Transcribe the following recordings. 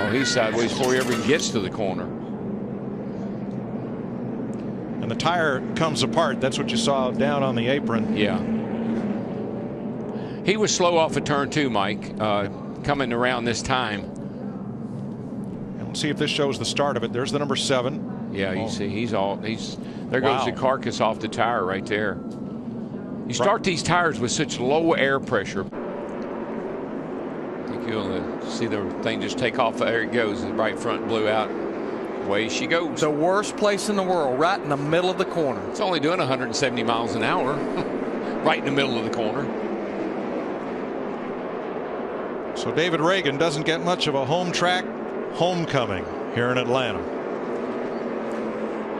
Oh, he's sideways before he ever gets to the corner. And the tire comes apart. That's what you saw down on the apron. Yeah. He was slow off of turn 2, Mike, coming around this time. And we'll see if this shows the start of it. There's the number 7. Yeah, you see, there goes the carcass off the tire right there. You start these tires with such low air pressure. I think you'll see the thing just take off. There it goes. The right front blew out. Away she goes. The worst place in the world, right in the middle of the corner. It's only doing 170 miles an hour, right in the middle of the corner. So David Reagan doesn't get much of a home track homecoming here in Atlanta.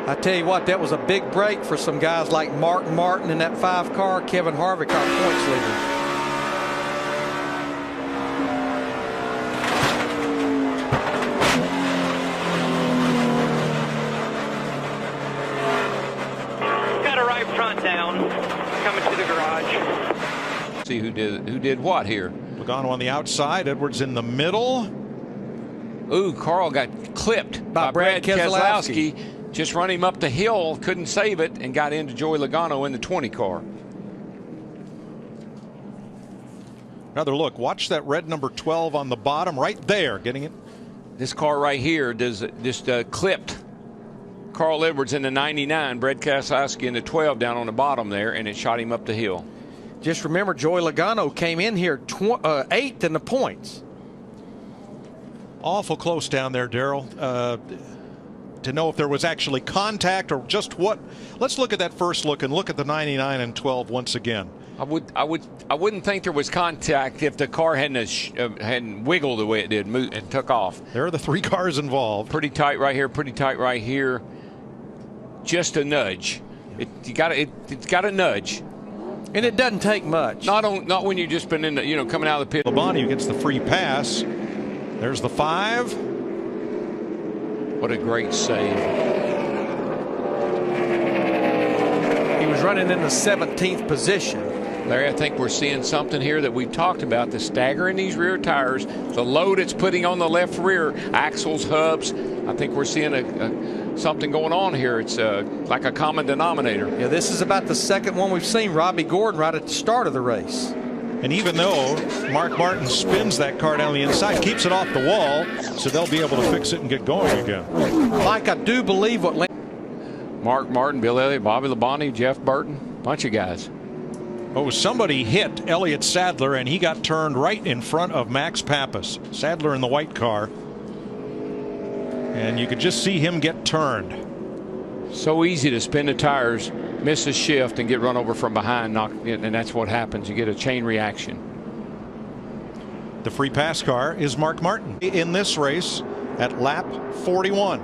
I tell you what, that was a big break for some guys like Mark Martin in that 5 car, Kevin Harvick, our points leader. Got a right front down, coming to the garage. See who did what here. Logano on the outside, Edwards in the middle. Ooh, Carl got clipped by Brad Keselowski. Just run him up the hill, couldn't save it, and got into Joey Logano in the 20 car. Another look. Watch that red number 12 on the bottom right there, getting it. This car right here just clipped Carl Edwards in the 99, Brad Keselowski in the 12 down on the bottom there, and it shot him up the hill. Just remember, Joey Logano came in here 8th in the points. Awful close down there, Darrell. To know if there was actually contact or just what. Let's look at that first look and look at the 99 and 12 once again. I wouldn't think there was contact if the car hadn't wiggled the way it did and took off. There are the 3 cars involved. Pretty tight right here, pretty tight right here. Just a nudge. It's got a nudge. And it doesn't take much. Not when you've just been in the, coming out of the pit. Labonte gets the free pass. There's the 5. What a great save. He was running in the 17th position. Larry, I think we're seeing something here that we've talked about, the stagger in these rear tires, the load it's putting on the left rear, axles, hubs. I think we're seeing something going on here. It's like a common denominator. Yeah, this is about the second one we've seen Robbie Gordon right at the start of the race. And even though Mark Martin spins that car down the inside, keeps it off the wall, so they'll be able to fix it and get going again. Mike, I do believe what Mark Martin, Bill Elliott, Bobby Labonte, Jeff Burton, bunch of guys. Oh, somebody hit Elliott Sadler, and he got turned right in front of Max Pappas. Sadler in the white car. And you could just see him get turned. So easy to spin the tires, miss a shift, and get run over from behind, and that's what happens. You get a chain reaction. The free pass car is Mark Martin in this race at lap 41.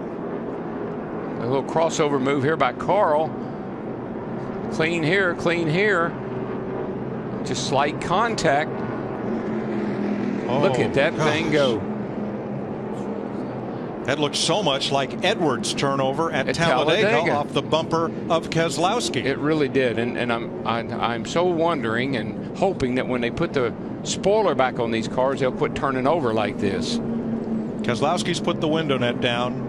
A little crossover move here by Carl. Clean here, clean here. Just slight contact. Look at that thing go. That looks so much like Edwards' turnover at Talladega off the bumper of Keselowski. It really did, and I'm so wondering and hoping that when they put the spoiler back on these cars, they'll quit turning over like this. Keselowski's put the window net down.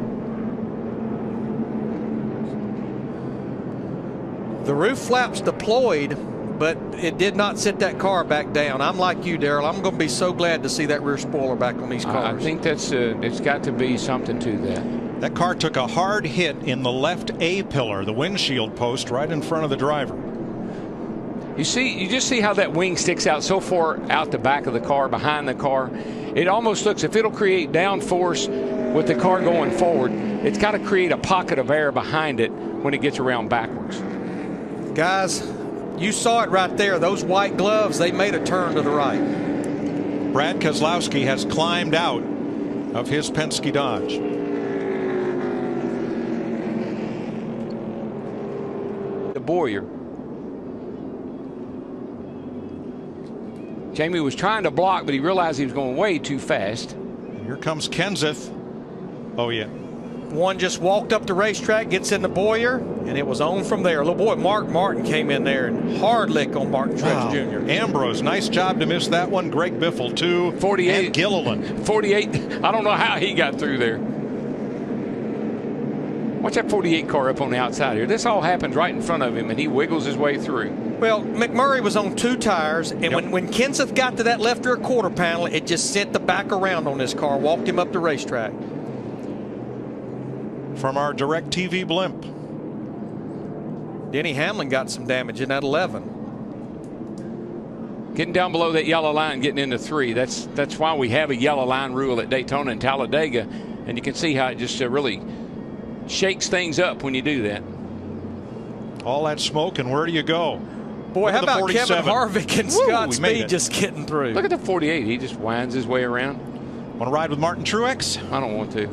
The roof flaps deployed, but it did not sit that car back down. I'm like you, Darrell. I'm going to be so glad to see that rear spoiler back on these cars. I think that's it's got to be something to that. That car took a hard hit in the left A pillar, the windshield post, right in front of the driver. You just see how that wing sticks out so far out the back of the car, behind the car. It almost looks, if it'll create downforce with the car going forward, it's got to create a pocket of air behind it when it gets around backwards. Guys, you saw it right there. Those white gloves, they made a turn to the right. Brad Keselowski has climbed out of his Penske Dodge. The Boyer. Jamie was trying to block, but he realized he was going way too fast. And here comes Kenseth. Oh, yeah. One just walked up the racetrack, gets in the Boyer, and it was on from there. Little boy Mark Martin came in there and hard lick on Martin Truex Jr. Ambrose, nice job to miss that one. Greg Biffle, too. 48. And Gilliland. 48. I don't know how he got through there. Watch that 48 car up on the outside here. This all happens right in front of him, and he wiggles his way through. Well, McMurray was on 2 tires, and when Kenseth got to that left rear quarter panel, it just sent the back around on this car, walked him up the racetrack. From our direct TV blimp. Denny Hamlin got some damage in that 11. Getting down below that yellow line, getting into 3. That's why we have a yellow line rule at Daytona and Talladega, and you can see how it just really shakes things up when you do that. All that smoke, and where do you go? Boy, how about Kevin Harvick and Scott Speed just getting through? Look at the 48. He just winds his way around. Want to ride with Martin Truex? I don't want to.